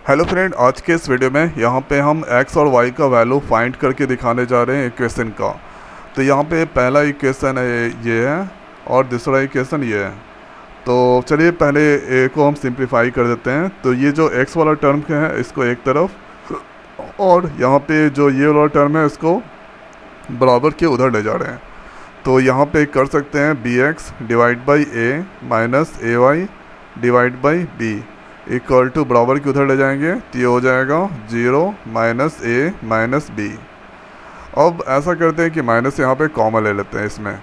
Hello friend, आज के इस वीडियो में यहाँ पे हम x और y का वैल्यू फाइंड करके दिखाने जा रहे हैं इक्वेशन का। तो यहाँ पे पहला इक्वेशन है ये है और दूसरा इक्वेशन ये है। तो चलिए पहले ए को हम सिंप्लीफाई कर देते हैं। तो ये जो x वाला टर्म है इसको एक तरफ और यहाँ पे जो ये वाला टर्म है इसको बराबर के उधर ले जा रहे हैं। तो यहाँ पे कर सकते हैं b x divide by a minus a Y divide by B equal to बराबर के उधर ले जाएंगे तो ये हो जाएगा 0 माइनस ए माइनस बी। अब ऐसा करते हैं कि माइनस यहाँ पे कॉमन ले लेते हैं इसमें।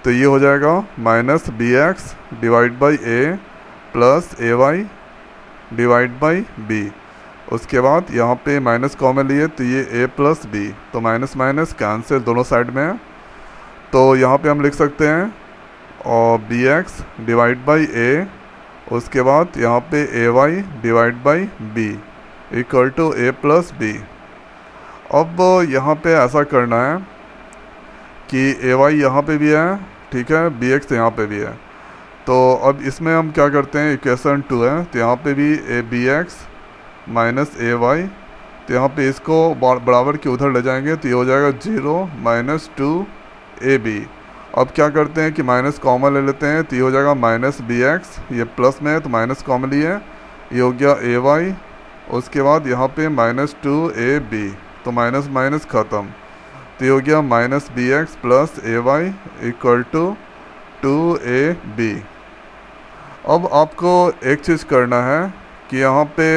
तो ये हो जाएगा minus b x divide by a plus a Y divide by b. उसके बाद यहाँ पे माइनस कॉमन लिए तो ये ए प्लस बी, तो माइनस माइनस कैंसिल दोनों साइड में है। तो यहाँ पे हम लिख सकते हैं और B x divide by A, उसके बाद यहाँ पे A Y divide by B equal to A plus B. अब यहाँ पे ऐसा करना है कि ए वाई यहाँ पर भी है, ठीक है, बी एक्स यहाँ पे भी है। तो अब इसमें हम क्या करते हैं, इक्वेशन 2 है तो यहाँ पे भी a b x minus a y, तो यहाँ पे इसको बराबर के उधर ले जाएंगे तो ये हो जाएगा 0 माइनस 2 ए बी। अब क्या करते हैं कि माइनस कॉमन ले लेते हैं तो ये हो जाएगा माइनस बी एक्स, ये प्लस में है तो माइनस कॉमन लिए, ये हो गया ए वाई। उसके बाद यहाँ पे माइनस 2 ए बी, तो माइनस माइनस ख़त्म, तो ये हो गया minus b x plus a y equal to 2 a b. अब आपको एक चीज़ करना है कि यहाँ पे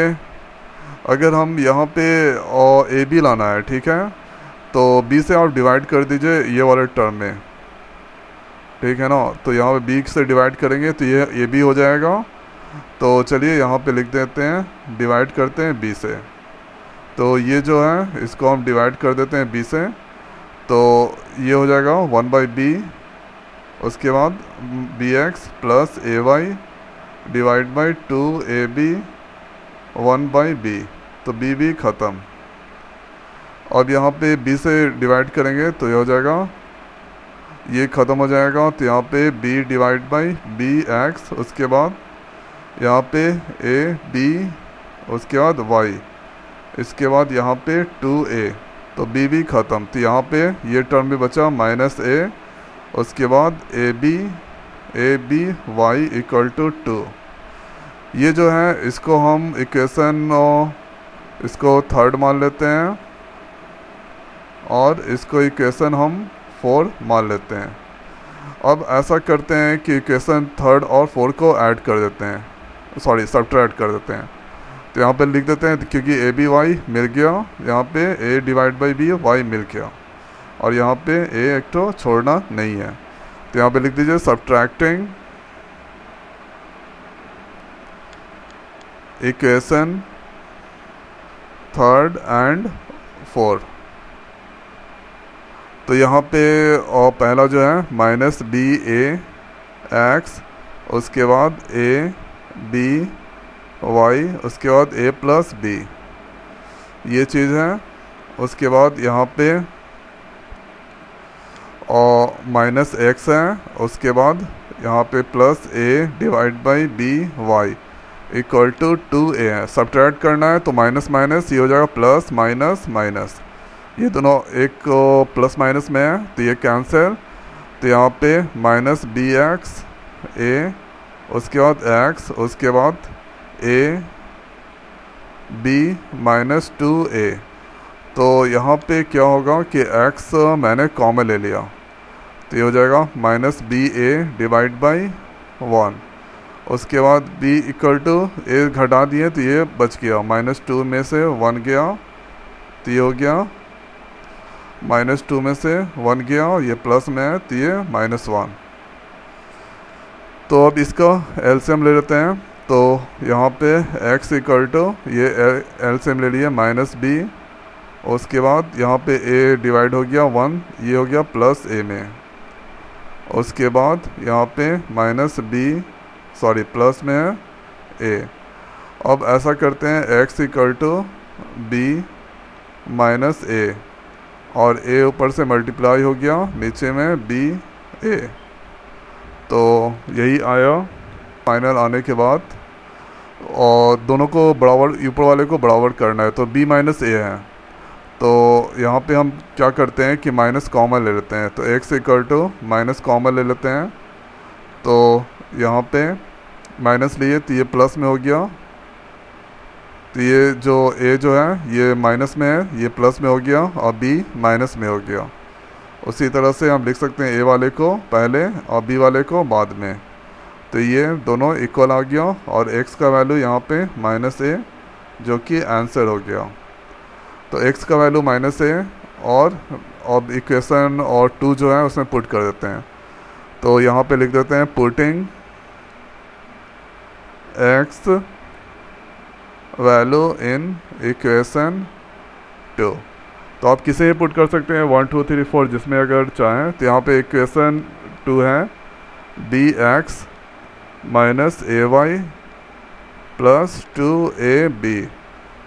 अगर हम यहाँ पे और ए बी लाना है, ठीक है, तो बी से आप डिवाइड कर दीजिए ये वाले टर्म में, ठीक है ना। तो यहाँ पे बी से डिवाइड करेंगे तो ये बी हो जाएगा। तो चलिए यहाँ पे लिख देते हैं, डिवाइड करते हैं बी से। तो ये जो है इसको हम डिवाइड कर देते हैं बी से, तो ये हो जाएगा 1 बाई बी। उसके बाद b x plus a Y divide by 2 a b 1 by b, तो बी बी ख़त्म। अब यहाँ पे बी से डिवाइड करेंगे तो ये हो जाएगा, ये ख़त्म हो जाएगा। तो यहाँ पे b divide by b x, उसके बाद यहाँ पे a b, उसके बाद y, इसके बाद यहाँ पे 2a, तो b भी ख़त्म। तो यहाँ पे ये टर्म भी बचा माइनस a, उसके बाद a b y equal to 2। ये जो है इसको हम इक्वेशन इसको थर्ड मान लेते हैं और इसको इक्वेशन हम 4 मान लेते हैं। अब ऐसा करते हैं कि इक्वेशन थर्ड और 4 को ऐड कर देते हैं, सॉरी सब्ट्रैक्ट कर देते हैं। तो यहाँ पे लिख देते हैं क्योंकि ए बी वाई मिल गया, यहाँ पे ए डिवाइड बाई बी वाई मिल गया और यहाँ पे ए एक तो छोड़ना नहीं है। तो यहाँ पे लिख दीजिए सब्ट्रैक्टिंग इक्वेशन थर्ड एंड 4। तो यहाँ पे और पहला जो है माइनस बी ए एक्स, उसके बाद ए बी वाई, उसके बाद ए प्लस बी, ये चीज़ है। उसके बाद यहाँ पे और माइनस एक्स है, उसके बाद यहाँ पे plus a divide by b y equal to 2a है। सब्ट्रैक्ट करना है तो माइनस माइनस ये हो जाएगा प्लस माइनस माइनस, ये दोनों एक प्लस माइनस में है तो ये कैंसिल। तो यहाँ पे माइनस बी एक्स ए, उसके बाद एक्स, उसके बाद ए बी माइनस 2a। तो यहाँ पे क्या होगा कि x मैंने कॉमन ले लिया तो ये हो जाएगा minus b a divide by 1। उसके बाद b इक्वल टू ए घटा दिए तो ये बच गया, माइनस 2 में से 1 गया तो ये हो गया, माइनस 2 में से 1 गया और ये प्लस में है तो ये माइनस 1। तो अब इसका एलसीएम ले लेते हैं। तो यहाँ पे x इक्वल टू ये एलसीएम ले लिया माइनस बी, उसके बाद यहाँ पे a डिवाइड हो गया 1, ये हो गया प्लस a में, उसके बाद यहाँ पे माइनस बी, सॉरी प्लस में है a। अब ऐसा करते हैं x equal to b minus a और a ऊपर से मल्टीप्लाई हो गया, नीचे में b a। तो यही आया। फाइनल आने के बाद और दोनों को बराबर, ऊपर वाले को बराबर करना है, तो b माइनस ए है। तो यहाँ पे हम क्या करते हैं कि माइनस कॉमन ले लेते हैं, तो x equal to minus common ले लेते हैं। तो यहाँ पे माइनस लिए तो ये प्लस में हो गया, तो ये जो a जो है ये माइनस में है, ये प्लस में हो गया, और b माइनस में हो गया। उसी तरह से हम लिख सकते हैं a वाले को पहले और b वाले को बाद में। तो ये दोनों इक्वल आ गया, और x का वैल्यू यहाँ पे माइनस ए, जो कि आंसर हो गया। तो x का वैल्यू माइनस ए, और अब इक्वेशन और 2 जो है उसमें पुट कर देते हैं। तो यहाँ पे लिख देते हैं putting x value in equation 2। तो आप किसे पुट कर सकते हैं 1 2 3 4 जिसमें अगर चाहें। तो यहाँ पे इक्वेशन 2 है bx minus a Y plus 2ab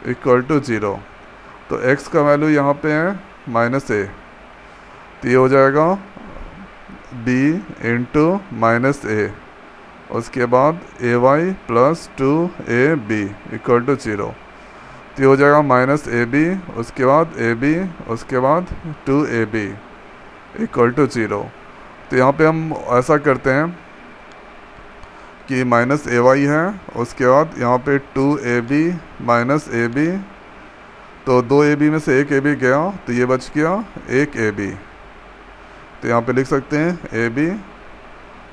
equal to 0। तो x का वैल्यू यहाँ पे है माइनस ए, तो ये हो जाएगा b इंटू माइनस ए, उसके बाद A Y plus 2ab equal to 0। तो ये हो जाएगा माइनस ए बी, उसके बाद ए बी, उसके बाद 2ab इक्वल टू 0। तो यहाँ पे हम ऐसा करते हैं कि माइनस ए वाई है, उसके बाद यहाँ पे 2ab माइनस ए बी, तो 2ab में से एक ab गया, तो ये बच गया एक ab। तो यहाँ पे लिख सकते हैं ab।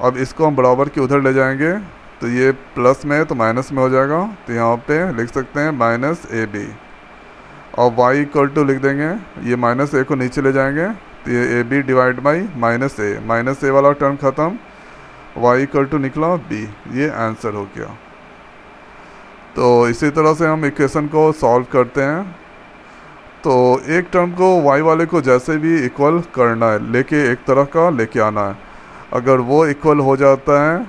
अब इसको हम बराबर के उधर ले जाएंगे, तो ये प्लस में है तो माइनस में हो जाएगा, तो यहाँ पे लिख सकते हैं माइनस ए बी। और y इक्वल टू लिख देंगे, ये माइनस ए को नीचे ले जाएंगे, तो ये A B divide by minus A वाला टर्म ख़त्म, y इक्वल टू निकला b, ये आंसर हो गया। तो इसी तरह से हम इक्वेशन को सॉल्व करते हैं। तो एक टर्म को y वाले को जैसे भी इक्वल करना है, लेके एक तरफ का लेके आना है। अगर वो इक्वल हो जाता है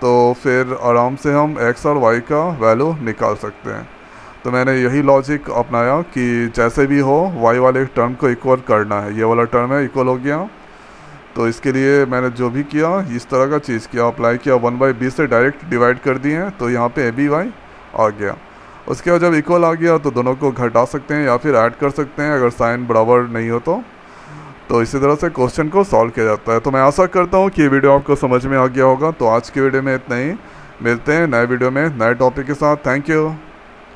तो फिर आराम से हम x और y का वैल्यू निकाल सकते हैं। तो मैंने यही लॉजिक अपनाया कि जैसे भी हो y वाले टर्म को इक्वल करना है। ये वाला टर्म है इक्वल हो गया, तो इसके लिए मैंने जो भी किया इस तरह का चीज़ किया, अप्लाई किया, 1/b से डायरेक्ट डिवाइड कर दिए, तो यहाँ पे ab y आ गया। उसके बाद जब इक्वल आ गया तो दोनों को घटा सकते हैं या फिर ऐड कर सकते हैं अगर साइन बराबर नहीं हो तो इसी तरह से क्वेश्चन को सॉल्व किया जाता है। तो मैं आशा करता हूँ कि ये वीडियो आपको समझ में आ गया होगा। तो आज की वीडियो में इतना ही, मिलते हैं नए वीडियो में नए टॉपिक के साथ। Thank you.